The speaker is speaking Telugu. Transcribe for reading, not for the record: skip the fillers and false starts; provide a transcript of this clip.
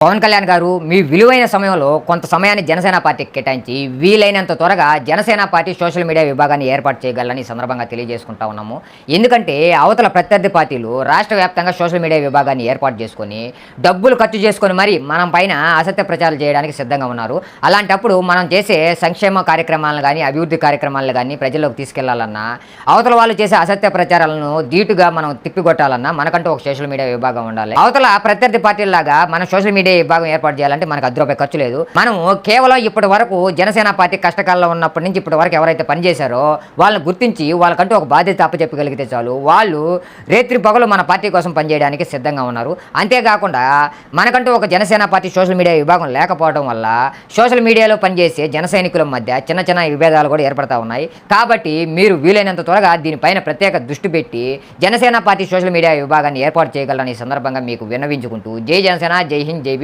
పవన్ కళ్యాణ్ గారు మీ విలువైన సమయంలో కొంత సమయాన్ని జనసేన పార్టీకి కేటాయించి వీలైనంత త్వరగా జనసేన పార్టీ సోషల్ మీడియా విభాగాన్ని ఏర్పాటు చేయగలని ఈ సందర్భంగా తెలియజేసుకుంటా ఉన్నాము. ఎందుకంటే అవతల ప్రత్యర్థి పార్టీలు రాష్ట్ర వ్యాప్తంగా సోషల్ మీడియా విభాగాన్ని ఏర్పాటు చేసుకొని డబ్బులు ఖర్చు చేసుకొని మరి మనం పైన అసత్య ప్రచారాలు చేయడానికి సిద్ధంగా ఉన్నారు. అలాంటప్పుడు మనం చేసే సంక్షేమ కార్యక్రమాలను కానీ అభివృద్ధి కార్యక్రమాలను కానీ ప్రజల్లోకి తీసుకెళ్లాలన్నా అవతల వాళ్ళు చేసే అసత్య ప్రచారాలను ధీటుగా మనం తిప్పికొట్టాలన్నా మనకంటూ ఒక సోషల్ మీడియా విభాగం ఉండాలి. అవతల ప్రత్యర్థి పార్టీలాగా మన సోషల్ మీడియా విభాగం ఏర్పాటు చేయాలంటే మనకు ₹10 ఖర్చు లేదు. మనం కేవలం ఇప్పటి వరకు జనసేన పార్టీ కష్టకాలంలో ఉన్నప్పటి నుంచి ఇప్పటి వరకు ఎవరైతే పనిచేశారో వాళ్ళని గుర్తించి వాళ్ళకంటూ ఒక బాధ్యత అప్పచెప్పగలిగితే చాలు. వాళ్ళు రేత్రి పగలు మన పార్టీ కోసం పనిచేయడానికి సిద్ధంగా ఉన్నారు. అంతేకాకుండా మనకంటూ ఒక జనసేన పార్టీ సోషల్ మీడియా విభాగం లేకపోవడం వల్ల సోషల్ మీడియాలో పనిచేసే జన సైనికుల మధ్య చిన్న చిన్న విభేదాలు కూడా ఏర్పడతా ఉన్నాయి. కాబట్టి మీరు వీలైనంత త్వరగా దీనిపైన ప్రత్యేక దృష్టి పెట్టి జనసేన పార్టీ సోషల్ మీడియా విభాగాన్ని ఏర్పాటు చేయగలరని ఈ సందర్భంగా మీకు విన్నవించుకుంటూ జై జనసేన, జై హింద్, జై